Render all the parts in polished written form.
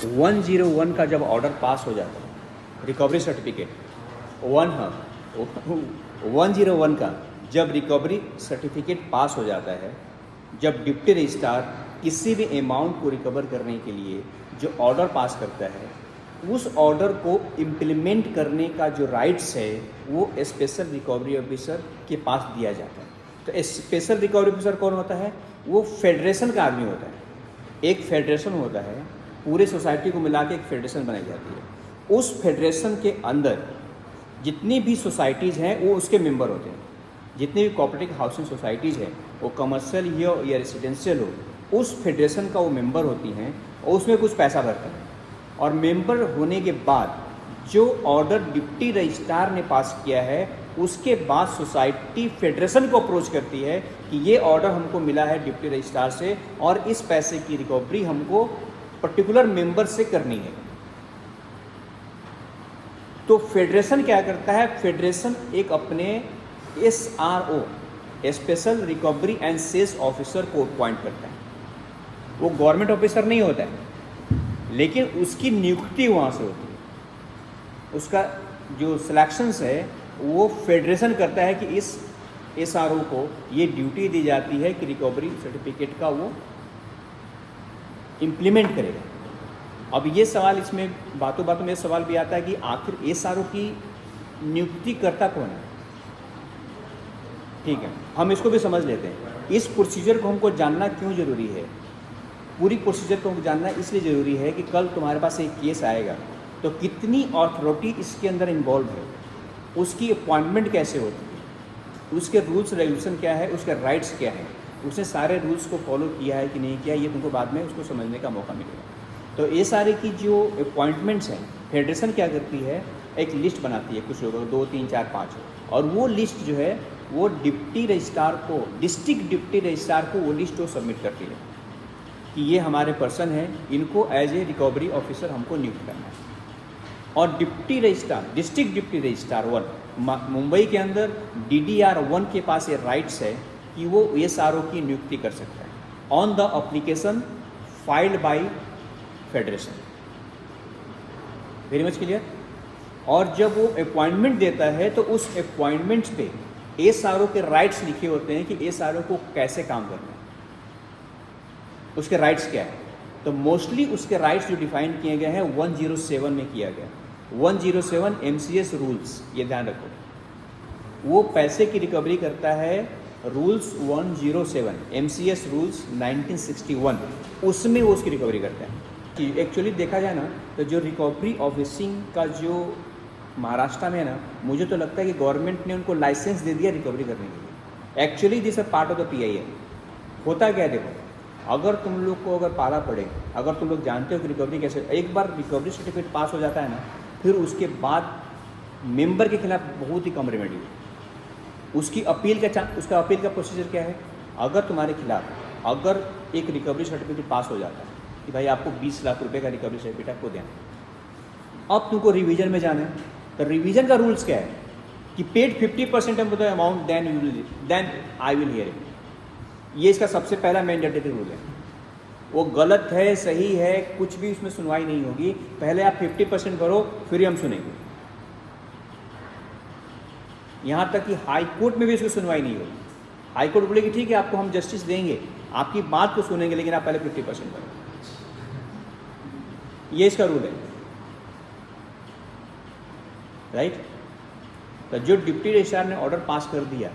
101 का जब order pass हो जाता है, रिकवरी सर्टिफिकेट 101 का जब रिकवरी सर्टिफिकेट पास हो जाता है, जब डिप्टी रजिस्ट्रार किसी भी अमाउंट को रिकवर करने के लिए जो ऑर्डर पास करता है, उस ऑर्डर को इम्प्लीमेंट करने का जो राइट्स है वो स्पेशल रिकवरी ऑफिसर के पास दिया जाता है। तो स्पेशल रिकवरी ऑफिसर कौन होता है? वो फेडरेशन का आदमी होता है। एक फेडरेशन होता है, पूरे सोसाइटी को मिला के एक फेडरेशन बनाई जाती है। उस फेडरेशन के अंदर जितनी भी सोसाइटीज़ हैं वो उसके मेंबर होते हैं। जितनी भी कोऑपरेटिव हाउसिंग सोसाइटीज़ हैं, वो कमर्शियल हो या रेसिडेंशियल हो, उस फेडरेशन का वो मेंबर होती हैं और उसमें कुछ पैसा भरते हैं। और मेंबर होने के बाद जो ऑर्डर डिप्टी रजिस्ट्रार ने पास किया है, उसके बाद सोसाइटी फेडरेशन को अप्रोच करती है कि ये ऑर्डर हमको मिला है डिप्टी रजिस्ट्रार से और इस पैसे की रिकवरी हमको पर्टिकुलर मेंबर से करनी है। तो फेडरेशन क्या करता है? फेडरेशन एक अपने SRO, special recovery and sales officer को अपॉइंट करता है। वो गवर्नमेंट ऑफिसर नहीं होता है, लेकिन उसकी नियुक्ति वहाँ से होती है। उसका जो सिलेक्शंस है वो फेडरेशन करता है कि इस SRO को ये ड्यूटी दी जाती है कि रिकवरी सर्टिफिकेट का वो इम्प्लीमेंट करेगा। अब ये सवाल, इसमें बातों बातों में सवाल भी आता है कि आखिर SRO की नियुक्ति करता कौन है? ठीक है, हम इसको भी समझ लेते हैं। इस प्रोसीजर को हमको जानना क्यों ज़रूरी है? पूरी प्रोसीजर को हमको जानना इसलिए ज़रूरी है कि कल तुम्हारे पास एक केस आएगा तो कितनी अथॉरिटी इसके अंदर इन्वॉल्व है, उसकी अपॉइंटमेंट कैसे होती है, उसके रूल्स रेगुलेशन क्या है, उसके राइट्स क्या है, उसने सारे रूल्स को फॉलो किया है कि नहीं किया, ये तुमको बाद में उसको समझने का मौका मिलेगा। तो ये सारे की जो अपॉइंटमेंट्स हैं, फेडरेशन क्या करती है, एक लिस्ट बनाती है, कुछ लोगों 2, 3, 4, 5, और वो लिस्ट जो है वो डिप्टी रजिस्ट्रार को, डिस्ट्रिक्ट डिप्टी रजिस्ट्रार को वो लिस्ट वो सबमिट करती है कि ये हमारे पर्सन हैं, इनको एज ए रिकवरी ऑफिसर हमको नियुक्त करना है। और deputy registrar, district deputy registrar 1 Mumbai के अंदर DDR 1 के पास ये राइट्स है कि वो SRO की नियुक्ति कर सकता है on the application filed by federation. Very much clear. और जब वो अपॉइंटमेंट देता है तो उस अपॉइंटमेंट पे SRO के राइट्स लिखे होते हैं कि SRO को कैसे काम करना है, उसके राइट्स क्या है। तो मोस्टली उसके राइट्स जो डिफाइन किए गए हैं 107 में किया गया। 107 MCS रूल्स, ये ध्यान रखो, वो पैसे की रिकवरी करता है। रूल्स 107 MCS रूल्स 1961, उसमें वो उसकी रिकवरी करते हैं। कि एक्चुअली देखा जाए ना तो जो रिकवरी ऑफिसिंग का जो महाराष्ट्र में है ना, मुझे तो लगता है कि गवर्नमेंट ने उनको लाइसेंस दे दिया रिकवरी करने के लिए। Actually this a part of the PI है। होता क्या है, देखो, अगर तुम लोग को अगर पाला पड़े, अगर तुम लोग जानते हो कि रिकवरी कैसे, एक बार रिकवरी सर्टिफिकेट पास हो जाता है ना, फिर उसके बाद मेंबर के खिलाफ बहुत ही कम रेमेडी है। उसकी अपील का उसका अपील का प्रोसीजर क्या है? अगर तुम्हारे खिलाफ अगर एक रिकवरी सर्टिफिकेट पास हो जाता है कि भाई आपको 20 लाख रुपए का रिकवरी सर्टिफिकेट आपको देना है, अब तुमको रिवीजन में जाना है, तो रिवीजन का रूल्स क्या है कि paid 50% of the amount then I will hear it. ये इसका सबसे पहला मैंडेटरी रूल है। वो गलत है, सही है, कुछ भी उसमें सुनवाई नहीं होगी। पहले आप 50% भरो, फिर हम सुनेंगे। यहाँ तक कि हाई कोर्ट में भी इसकी सुनवाई नहीं होगी। हाई कोर्ट बोलेगी ठीक है आपको हम जस्टिस देंगे, आपकी बात को सुनेंगे, लेकिन आप पहले 50% भरो। ये इसका रूल है, राइट। तो जो डिप्टी रजिस्ट्रार ने ऑर्डर पास कर दिया,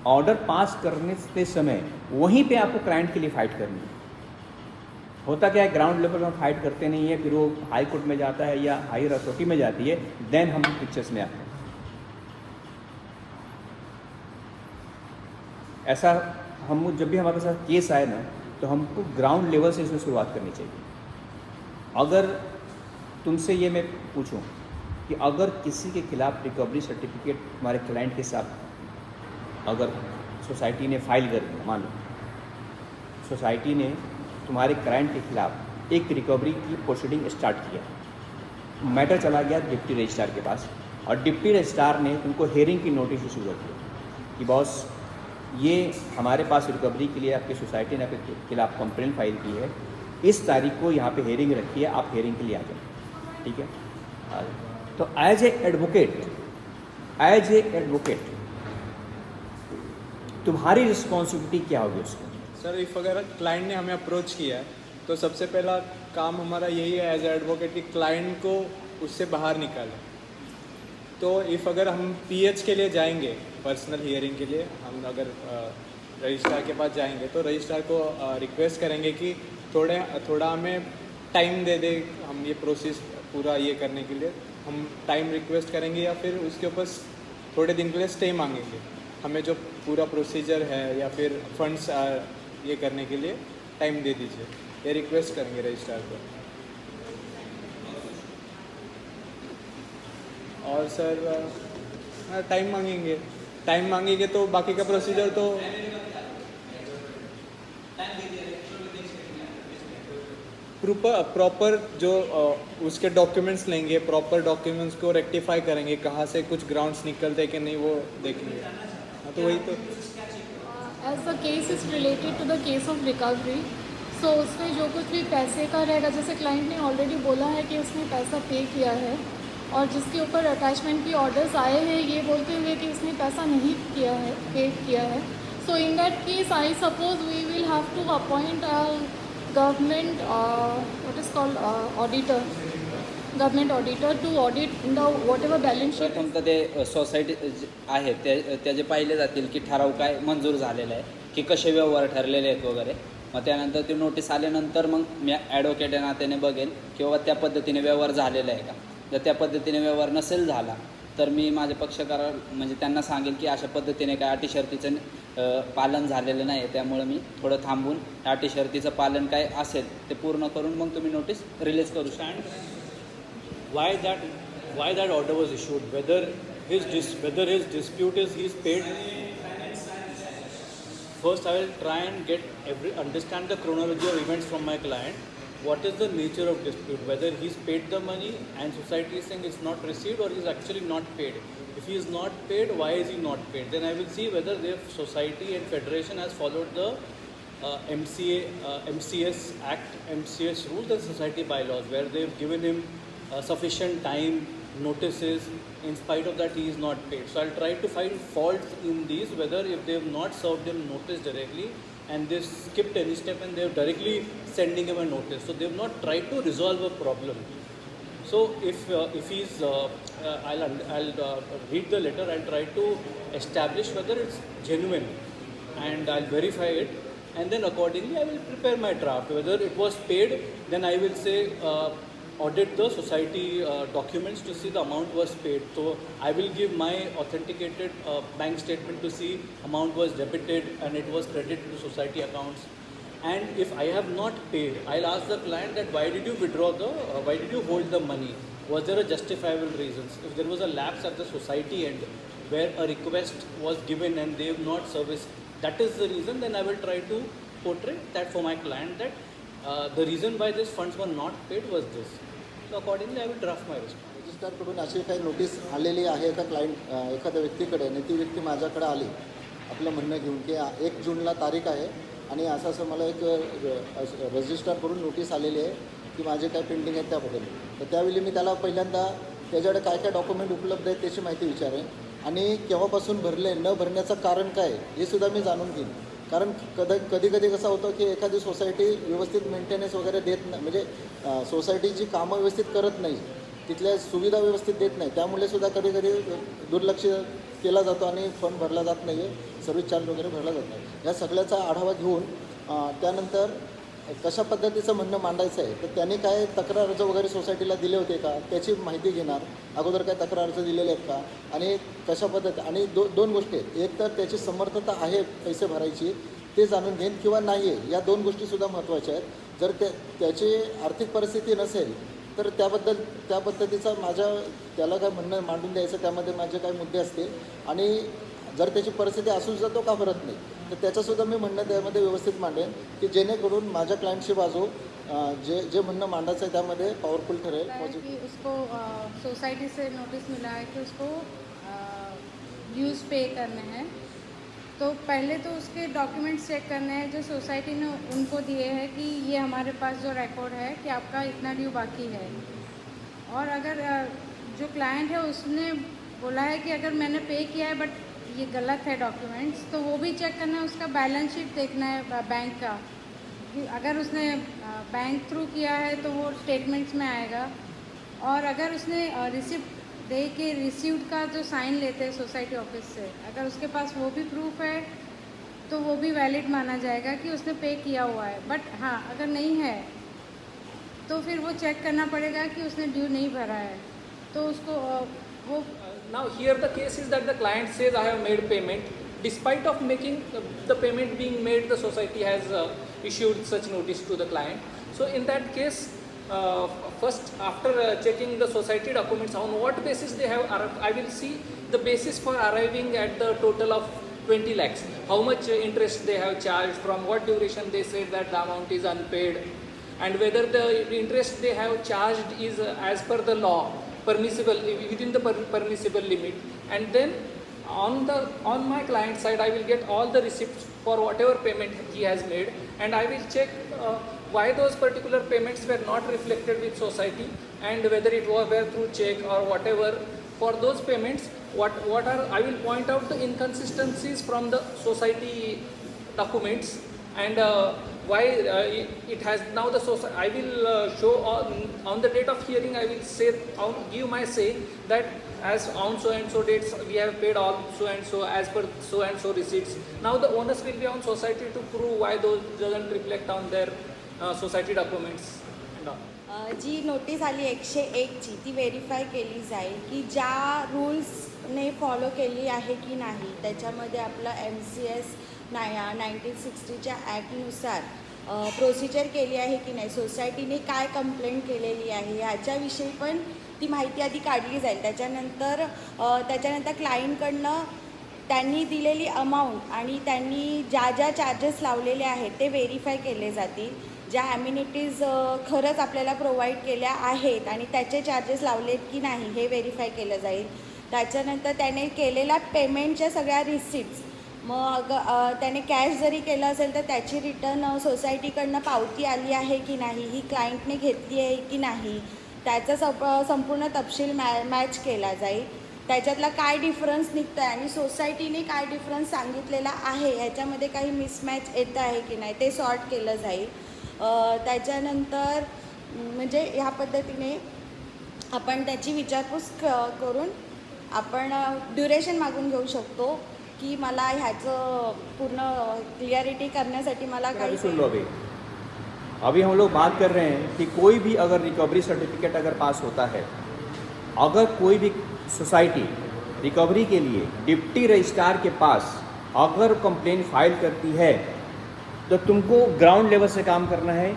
ऑर्डर पास करने के समय वहीं पे आपको क्लाइंट के लिए फाइट करनी है। होता क्या है, ग्राउंड लेवल में फाइट करते नहीं है, फिर वो हाई कोर्ट में जाता है या हायर अथॉरिटी में जाती है, देन हम पिक्चर्स में आते हैं। ऐसा हम जब भी हमारे साथ केस आए ना, तो हमको ग्राउंड लेवल से इसमें शुरुआत करनी चाहिए। अगर तुमसे ये मैं पूछूं कि अगर किसी के खिलाफ रिकवरी सर्टिफिकेट हमारे क्लाइंट के साथ अगर सोसाइटी ने फाइल कर दिया, मान लो सोसाइटी ने तुम्हारे क्लाइंट के खिलाफ एक रिकवरी की प्रोसीडिंग स्टार्ट किया, मैटर चला गया डिप्टी रजिस्ट्रार के पास, और डिप्टी रजिस्ट्रार ने तुमको हेयरिंग की नोटिस इशू कर दिया कि बॉस ये हमारे पास रिकवरी के लिए आपकी सोसाइटी ने आपके खिलाफ कंप्लेंट फाइल की है, इस तारीख को यहाँ पे हेयरिंग रखी है, आप हेयरिंग के लिए आ जाओ, ठीक है। आ जाओ। तो एज ए एडवोकेट तुम्हारी रिस्पॉन्सिबिलिटी क्या होगी उसको? सर इफ़ अगर क्लाइंट ने हमें अप्रोच किया है तो सबसे पहला काम हमारा यही है एज एडवोकेट कि क्लाइंट को उससे बाहर निकालें। तो इफ़ अगर हम पीएच के लिए जाएंगे, पर्सनल हियरिंग के लिए हम अगर रजिस्ट्रार के पास जाएंगे तो रजिस्ट्रार को रिक्वेस्ट करेंगे कि थोड़ा हमें टाइम दे दे, हम ये प्रोसेस पूरा ये करने के लिए हम टाइम रिक्वेस्ट करेंगे, या फिर उसके ऊपर थोड़े दिन के लिए स्टे मांगेंगे, हमें जो पूरा प्रोसीजर है या फिर फंड्स ये करने के लिए टाइम दे दीजिए, ये रिक्वेस्ट करेंगे रजिस्ट्रार को। और सर टाइम मांगेंगे तो बाकी का प्रोसीजर तो प्रॉपर जो उसके डॉक्यूमेंट्स लेंगे, प्रॉपर डॉक्यूमेंट्स को रेक्टिफाई करेंगे, कहाँ से कुछ ग्राउंड्स निकलते कि नहीं वो देखेंगे। हाँ तो वही तो as the case is related to the case of recovery, so उसमें जो कुछ भी पैसे का रहेगा, जैसे क्लाइंट ने ऑलरेडी बोला है कि उसने पैसा पे किया है और जिसके ऊपर अटैचमेंट की ऑर्डर्स आए हैं ये बोलते हुए कि उसने पैसा नहीं किया है, पे किया है, so in that case I suppose we will have to appoint a government what is called auditor, government auditor to audit the whatever balance sheet. प्रथम तर ते सोसायटी आहे त्याचे पाहिले जातील की ठराव काय मंजूर झालेला आहे, की कसे व्यवहार ठरलेले आहेत वगैरे। मग त्यानंतर ती नोटीस आल्यानंतर मग मी ॲडव्होकेट या नात्याने बघेन किंवा त्या पद्धतीने व्यवहार झालेला आहे का। जर त्या पद्धतीने व्यवहार नसेल झाला तर मी माझे पक्षकार म्हणजे त्यांना सांगेन की अशा पद्धतीने काय अटी शर्तीचं पालन झालेलं नाही, त्यामुळे मी थोडं थांबून अटी शर्तीचं पालन काय असेल ते पूर्ण करून मग तुम्ही नोटीस रिलीज करू शकता। why that order was issued, whether his dispute is he's paid. First I will try and understand the chronology of events from my client. What is the nature of dispute, whether he's paid the money and society is saying it's not received, or he's actually not paid. If he is not paid, why is he not paid? Then I will see whether the society and federation has followed the MCS Act, MCS rules and society bylaws, where they've given him sufficient time, notices. In spite of that, he is not paid. So I'll try to find faults in these, whether if they have not served him notice directly and they've skipped any step and they're directly sending him a notice. So they've not tried to resolve a problem. So if he's, I'll read the letter and try to establish whether it's genuine, and I'll verify it, and then accordingly I will prepare my draft. Whether it was paid, then I will say audit the society documents to see the amount was paid. So I will give my authenticated bank statement to see amount was debited and it was credited to society accounts. And if I have not paid, I'll ask the client that why did you withdraw why did you hold the money? Was there a justifiable reasons? If there was a lapse at the society end where a request was given and they have not serviced, that is the reason, then I will try to portray that for my client that the reason why these funds were not paid was this. So accordingly I will draft my response. रजिस्ट्रारकडून अशी काही notice आलेली आहे का client एखाद्या व्यक्तीकडे, आणि ती व्यक्ती माझ्याकडे आली आपलं म्हणणं घेऊन की 1 जूनला तारीख आहे आणि असं मला एक रजिस्ट्रारकडून नोटीस आलेली आहे की माझे काय पेंडिंग आहेत त्याबद्दल, तर त्यावेळी मी त्याला पहिल्यांदा त्याच्याकडे काय काय डॉक्युमेंट उपलब्ध आहेत त्याची माहिती विचारेन आणि केव्हापासून भरले, न भरण्याचं कारण काय हे सुद्धा मी जाणून घेईन। कारण कधी कसं होतं की एखादी सोसायटी व्यवस्थित मेंटेनन्स वगैरे देत नाही, म्हणजे सोसायटीची कामं व्यवस्थित करत नाही, तिथल्या सुविधा व्यवस्थित देत नाही, त्यामुळे सुद्धा कधी दुर्लक्ष केला जातो आणि फंड भरला जात नाही आहे, सर्व्हिस चार्ज वगैरे भरला जात नाही। या सगळ्याचा आढावा घेऊन त्यानंतर कशा पद्धतीचं म्हणणं मांडायचं आहे, तर त्यांनी काय तक्रार अर्ज वगैरे सोसायटीला दिले होते का त्याची माहिती घेणार, अगोदर काय तक्रार अर्ज दिलेले आहेत का आणि कशा पद्धती, आणि दोन गोष्टी आहेत, एक तर त्याची समर्थता आहे पैसे भरायची ते जाणून घेईन किंवा नाही आहे, या 2 गोष्टीसुद्धा महत्त्वाच्या आहेत। जर त्याची आर्थिक परिस्थिती नसेल तर त्या पद्धतीचा त्याला काय म्हणणं मांडून द्यायचं, त्यामध्ये माझे काय मुद्दे असतील, आणि जर त्याची परिस्थिती असून सुद्धा तो का भरत नाही तर त्याचंसुद्धा मी म्हणणं त्यामध्ये व्यवस्थित मांडेन की जेणेकरून माझ्या क्लायंटची बाजू जे म्हणणं मांडायचं आहे त्यामध्ये पॉवरफुल ठरेल। कि उसको सोसाइटी से नोटिस मिला है कि उसको ड्यूज पे करने हैं, तो पहले तो उसके डॉक्यूमेंट्स चेक करने हैं जो सोसाइटी ने उनको दिए हैं कि ये हमारे पास जो रिकॉर्ड है कि आपका इतना ड्यू बाकी है। और अगर जो क्लाइंट है उसने बोला है कि अगर मैंने पे किया है बट ये गलत है डॉक्यूमेंट्स, तो वो भी चेक करना है, उसका बैलेंस शीट देखना है बैंक का कि अगर उसने बैंक थ्रू किया है तो वो स्टेटमेंट्स में आएगा। और अगर उसने रिसिप्ट दे के रिसीव्ड का जो साइन लेते हैं सोसाइटी ऑफिस से, अगर उसके पास वो भी प्रूफ है तो वो भी वैलिड माना जाएगा कि उसने पे किया हुआ है। बट हाँ, अगर नहीं है तो फिर वो चेक करना पड़ेगा कि उसने ड्यू नहीं भरा है, तो उसको वो Now here the case is that the client says I have made payment. Despite of making the payment being made, the society has issued such notice to the client. So in that case, first after checking the society documents, on what basis they have arrived, I will see the basis for arriving at the total of 20 lakhs. How much interest they have charged, from what duration they said that the amount is unpaid, and whether the interest they have charged is as per the law, permissible, within the permissible limit. And then on my client side, I will get all the receipts for whatever payment he has made, and I will check why those particular payments were not reflected with society, and whether it was through check or whatever. For those payments, what are, I will point out the inconsistencies from the society documents, and why it has now the society. I will show on the date of hearing, I will say, give my say that as on so and so dates we have paid all so and so as per so and so receipts. Now the onus will be on society to prove why those doesn't reflect on their society documents and all. जी notice आली 101ची ती verify केली जाईल की ज्या रूल्सने follow केली आहे की नाही, त्याच्यामध्ये आपलं MCS 1960च्या ॲक्टनुसार प्रोसिजर केली आहे की नाही, सोसायटीने काय कंप्लेंट केलेली आहे ह्याच्याविषयी पण ती माहिती आधी काढली जाईल. त्याच्यानंतर क्लायंटकडनं त्यांनी दिलेली अमाऊंट आणि त्यांनी ज्या ज्या चार्जेस लावलेले आहेत ते व्हेरीफाय केले जातील. ज्या ॲम्युनिटीज खरंच आपल्याला प्रोव्हाइड केल्या आहेत आणि त्याचे चार्जेस लावलेत की नाही हे व्हेरीफाय केलं जाईल. त्याच्यानंतर त्याने केलेल्या पेमेंटच्या सगळ्या रिसिप्ट्स, मग त्याने कॅश जरी केलं असेल तर त्याची रिटर्न सोसायटीकडनं पावती आली आहे की नाही, ही क्लायंटने घेतली आहे की नाही, त्याचा संपूर्ण तपशील मॅच केला जाईल. त्याच्यातला काय डिफरन्स निघतं आहे आणि सोसायटीने काय डिफरन्स सांगितलेला आहे ह्याच्यामध्ये काही मिसमॅच येतं आहे की नाही ते सॉर्ट केलं जाईल. त्याच्यानंतर म्हणजे ह्या पद्धतीने आपण त्याची विचारपूस करून आपण ड्युरेशन मागून घेऊ शकतो कि मला ह्याचं पूर्ण क्लियरिटी करण्यासाठी मला काही. सुन लो अभी हम लोग बात कर रहे हैं कि कोई भी अगर रिकवरी सर्टिफिकेट अगर पास होता है, अगर कोई भी सोसाइटी रिकवरी के लिए डिप्टी रजिस्ट्रार के पास अगर कंप्लेन फाइल करती है तो तुमको ग्राउंड लेवल से काम करना है.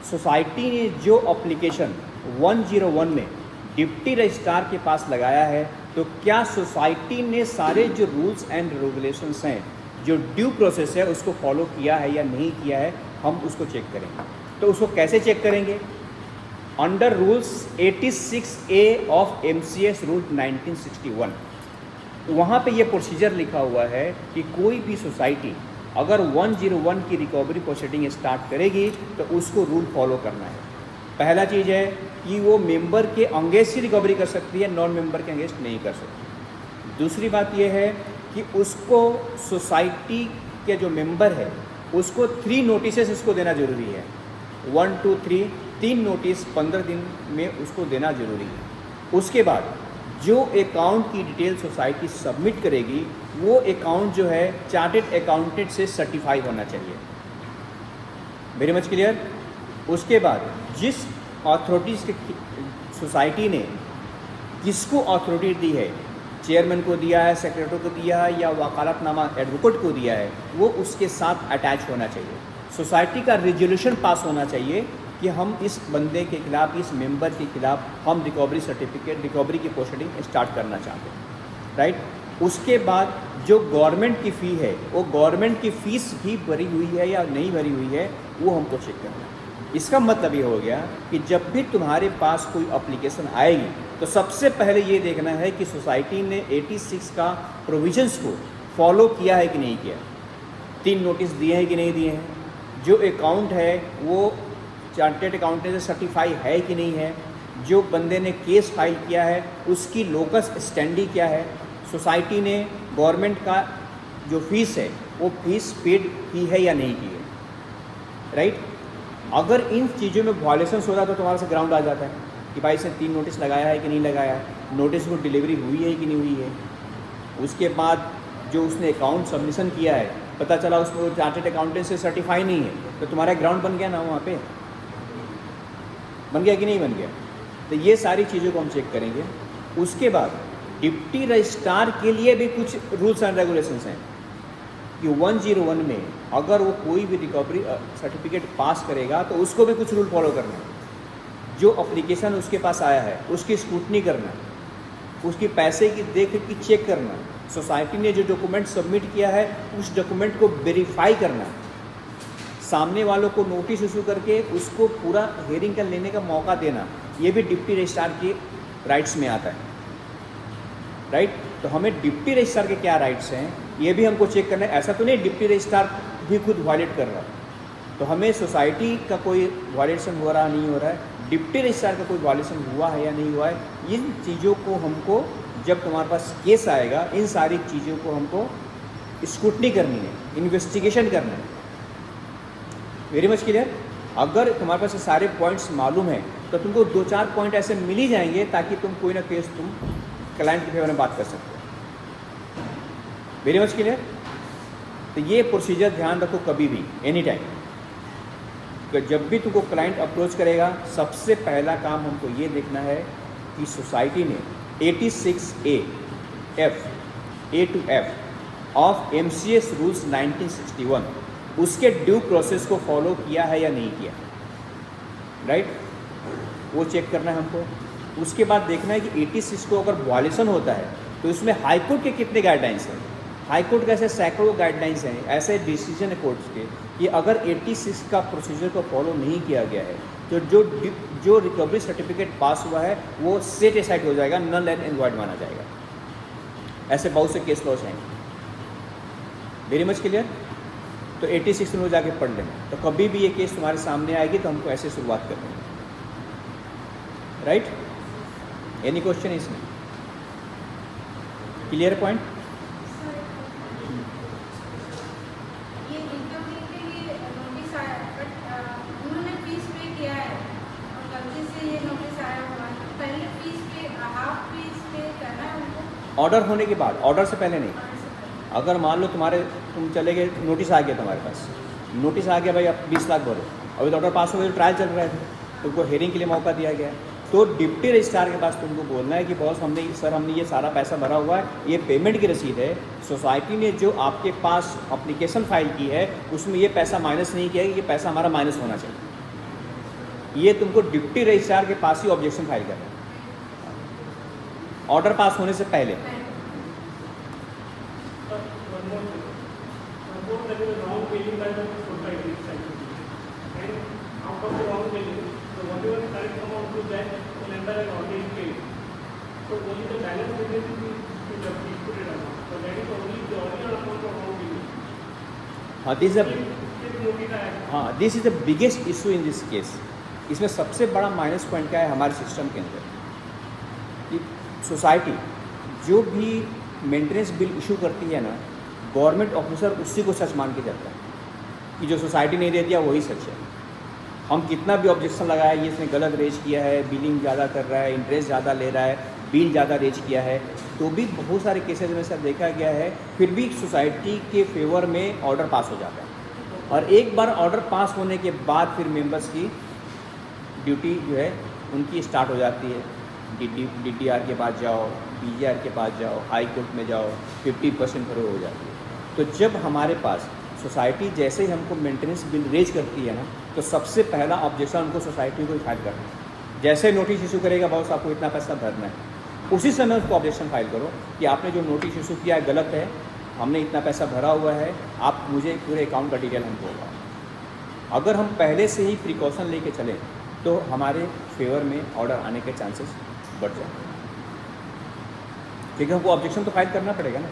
सोसाइटी ने जो एप्लीकेशन 101 में डिप्टी रजिस्ट्रार के पास लगाया है, तो क्या सोसाइटी ने सारे जो रूल्स एंड रेगुलेशंस हैं, जो ड्यू प्रोसेस है, उसको फॉलो किया है या नहीं किया है, हम उसको चेक करेंगे. तो उसको कैसे चेक करेंगे? Under rules 86A of MCS rule 1961, वहाँ पे ये प्रोसीजर लिखा हुआ है कि कोई भी सोसाइटी अगर 101 की रिकवरी प्रोसीडिंग स्टार्ट करेगी तो उसको रूल फॉलो करना है. पहला चीज़ है कि वो मेंबर के अगेंस्ट ही रिकवरी कर सकती है, नॉन मेंबर के अगेंस्ट नहीं कर सकती. दूसरी बात ये है कि उसको सोसाइटी के जो मेंबर है उसको 3 नोटिसेस उसको देना ज़रूरी है. 1, 2, 3 नोटिस 15 दिन में उसको देना ज़रूरी है. उसके बाद जो अकाउंट की डिटेल सोसाइटी सबमिट करेगी वो अकाउंट जो है चार्टेड अकाउंटेंट से सर्टिफाई होना चाहिए. Very much clear. उसके बाद जिस अथॉरिटीज़ के सोसाइटी ने किसको अथॉरिटी दी है, चेयरमैन को दिया है, सेक्रेटरी को दिया है या वकालतनामा एडवोकेट को दिया है, वो उसके साथ अटैच होना चाहिए. सोसाइटी का रेजोल्यूशन पास होना चाहिए कि हम इस बंदे के खिलाफ, इस मेंबर के खिलाफ हम रिकवरी सर्टिफिकेट, रिकवरी की प्रोसीडिंग स्टार्ट करना चाहते हैं. राइट. उसके बाद जो गवर्नमेंट की फ़ी है, वो गवर्नमेंट की फ़ीस भी भरी हुई है या नहीं भरी हुई है, वो हमको चेक करना है. इसका मतलब ये हो गया कि जब भी तुम्हारे पास कोई एप्लीकेशन आएगी तो सबसे पहले ये देखना है कि सोसाइटी ने 86 का प्रोविजंस को फॉलो किया है कि नहीं किया, 3 नोटिस दिए हैं कि नहीं दिए हैं, जो अकाउंट है वो चार्टेड अकाउंटेंट से सर्टिफाई है कि नहीं है, जो बंदे ने केस फाइल किया है उसकी लोकस स्टैंडी क्या है, सोसाइटी ने गवर्नमेंट का जो फीस है वो फीस पेड की है या नहीं की है, राइट। अगर इन चीज़ों में वायलेशंस होता तो तुम्हारे से ग्राउंड आ जाता है कि भाई इसने 3 नोटिस लगाया है कि नहीं लगाया है, नोटिस को डिलीवरी हुई है कि नहीं हुई है। उसके बाद जो उसने अकाउंट सबमिशन किया है पता चला उसमें वो चार्टेड अकाउंटेंट से सर्टिफाई नहीं है, तो तुम्हारा ग्राउंड बन गया ना, वहाँ पे बन गया कि नहीं बन गया। तो ये सारी चीज़ों को हम चेक करेंगे। उसके बाद डिप्टी रजिस्ट्रार के लिए भी कुछ रूल्स एंड रेगुलेशंस हैं कि 101 में अगर वो कोई भी रिकवरी सर्टिफिकेट पास करेगा तो उसको भी कुछ रूल फॉलो करना है। जो अप्लीकेशन उसके पास आया है उसकी स्क्रूटनी करना, उसकी पैसे की देख की चेक करना, सोसाइटी ने जो डॉक्यूमेंट सबमिट किया है उस डॉक्यूमेंट को वेरीफाई करना, सामने वालों को नोटिस इशू करके उसको पूरा हेयरिंग का लेने का मौका देना, ये भी डिप्टी रजिस्ट्रार के राइट्स में आता है, राइट। तो हमें डिप्टी रजिस्ट्रार के क्या राइट्स हैं ये भी हमको चेक करना है। ऐसा तो नहीं डिप्टी रजिस्ट्रार भी खुद वायलेट कर रहा है, तो हमें सोसाइटी का कोई वायलेशन हो रहा नहीं हो रहा है, डिप्टी रजिस्ट्रार का कोई वायलेशन हुआ है या नहीं हुआ है, इन चीज़ों को हमको जब तुम्हारे पास केस आएगा इन सारी चीज़ों को हमको स्क्रूटनी करनी है, इन्वेस्टिगेशन करना है। Very much clear. अगर तुम्हारे पास ये सारे पॉइंट्स मालूम है तो तुमको 2-4 पॉइंट ऐसे मिल ही जाएंगे ताकि तुम कोई ना केस तुम क्लाइंट के फेवर में बात कर सकते हो। Very much clear. तो ये प्रोसीजर ध्यान रखो कभी भी, एनी टाइम, कि जब भी तुमको क्लाइंट अप्रोच करेगा सबसे पहला काम हमको ये देखना है कि सोसाइटी ने 86A ऑफ MCS रूल्स 1961 उसके ड्यू प्रोसेस को फॉलो किया है या नहीं किया, राइट। वो चेक करना है हमको। उसके बाद देखना है कि 86 को अगर वायलेशन होता है तो इसमें हाई कोर्ट के कितने गाइडलाइंस हैं। हाई कोर्ट के ऐसे सैकड़ों गाइडलाइंस हैं, ऐसे डिसीजन है कोर्ट्स के कि अगर 86 का प्रोसीजर को फॉलो नहीं किया गया है तो जो रिकवरी सर्टिफिकेट पास हुआ है वो सेट एसाइड हो जाएगा, नल एंड इनवॉइड माना जाएगा। ऐसे बहुत से केस लॉस हैं। Very much clear. तो 86 में जाके पढ़ लेना। तो कभी भी ये केस तुम्हारे सामने आएगी तो हमको ऐसे शुरुआत करनी है, राइट। एनी क्वेश्चन इसमें? Clear point? ये रिकवरी के लिए नोटिस आया बट उन्होंने फीस पे किया है और गलती से ये नोटिस आया हुआ है, पहले फीस पे हाफ फीस पे करना है उनको ऑर्डर होने के बाद, ऑर्डर से पहले नहीं। अगर मान लो तुम चले गए, नोटिस आ गया तुम्हारे पास, नोटिस आ गया भाई आप 20 लाख भरो, अभी तो ऑर्डर पास हो गया, ट्रायल चल रहा है, तुमको हेयरिंग के लिए मौका दिया गया है, तो डिप्टी रजिस्ट्रार के पास तुमको बोलना है कि बॉस हमने ये सारा पैसा भरा हुआ है, ये पेमेंट की रसीद है, सोसाइटी ने जो आपके पास अप्लीकेशन फाइल की है उसमें ये पैसा माइनस नहीं किया है, ये पैसा हमारा माइनस होना चाहिए। ये तुमको डिप्टी रजिस्ट्रार के पास ही ऑब्जेक्शन फाइल करना है ऑर्डर पास होने से पहले। This is the biggest issue in this case. इसमें सबसे बड़ा माइनस पॉइंट क्या है हमारे सिस्टम के अंदर कि सोसाइटी जो भी मेंटेनेंस बिल इशू करती है ना, गवर्नमेंट ऑफिसर उसी को सच मान के चलता है कि जो सोसाइटी ने दे दिया वही सच है। हम कितना भी ऑब्जेक्शन लगाया, ये इसने गलत रेज किया है, बिलिंग ज़्यादा कर रहा है, इंटरेस्ट ज़्यादा ले रहा है, बिल ज़्यादा रेज किया है, तो भी बहुत सारे केसेज में सब देखा गया है फिर भी सोसाइटी के फेवर में ऑर्डर पास हो जाता है। और एक बार ऑर्डर पास होने के बाद फिर मेंबर्स की ड्यूटी जो है उनकी स्टार्ट हो जाती है। DTR के पास जाओ, BGR के पास जाओ, हाई कोर्ट में जाओ, 50% भरो हो जाती है। तो जब हमारे पास सोसाइटी जैसे ही हमको मेंटेनेंस बिल रेज करती है ना, तो सबसे पहला ऑब्जेक्शन उनको सोसाइटी को फाइल करना है। जैसे नोटिस इशू करेगा बॉस आपको इतना पैसा भरना है, उसी समय उसको ऑब्जेक्शन फाइल करो कि आपने जो नोटिस इशू किया है गलत है, हमने इतना पैसा भरा हुआ है, आप मुझे पूरे अकाउंट का डिटेल हमको होगा। अगर हम पहले से ही प्रिकॉशन लेके चलें तो हमारे फेवर में ऑर्डर आने के चांसेस बढ़ जाते हैं, क्योंकि हमको ऑब्जेक्शन तो फाइल करना पड़ेगा ना।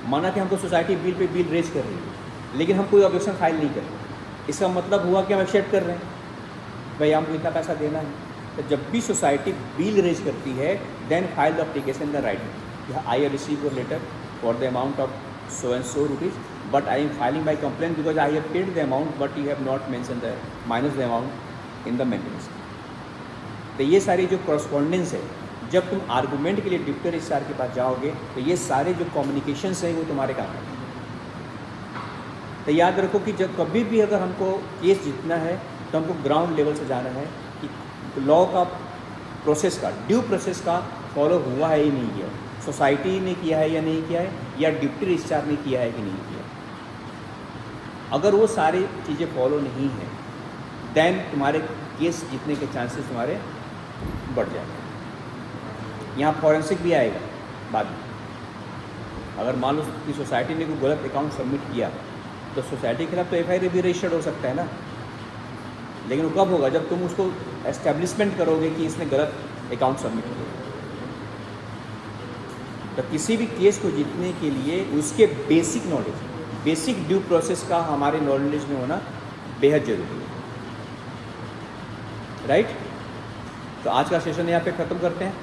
माना कि हमको सोसाइटी बिल पे बिल रेज कर रही है, लेकिन हम कोई ऑब्जेक्शन फाइल नहीं कर रहे, इसका मतलब हुआ कि हम एक्सेप्ट कर रहे हैं भाई हमको इतना पैसा देना है। तो जब भी सोसाइटी बिल रेज करती है then file the application the right I receive your letter for the amount of so and so rupees, but I am filing my complaint because I have paid the amount but you have not mentioned the minus the amount in the maintenance। तो ये सारी जो correspondence है, जब तुम argument के लिए deputy registrar के पास जाओगे तो ये सारे जो कम्युनिकेशंस हैं वो तुम्हारे काम आएंगे। तो याद रखो कि जब कभी भी अगर हमको केस जीतना है तो हमको ग्राउंड लेवल से जाना है कि लॉ का प्रोसेस का ड्यू प्रोसेस का फॉलो हुआ है या नहीं किया, सोसाइटी ने किया है या नहीं किया है, या डिप्टी रजिस्ट्रार ने किया है कि नहीं किया। अगर वो सारी चीज़ें फॉलो नहीं है देन तुम्हारे केस जीतने के चांसेस तुम्हारे बढ़ जाएंगे। यहाँ फॉरेंसिक भी आएगा बाद में। अगर मान लो कि सोसाइटी ने कोई गलत अकाउंट सबमिट किया तो सोसाइटी के खिलाफ तो एफआईआर भी रजिस्टर्ड हो सकता है ना, लेकिन वो कब होगा जब तुम उसको एस्टेब्लिशमेंट करोगे कि इसने गलत अकाउंट सबमिट किया। तो किसी भी केस को जीतने के लिए उसके basic knowledge, basic due process का हमारे नॉलेज में होना बेहद जरूरी है, राइट। तो आज का सेशन यहाँ पे ख़त्म करते हैं।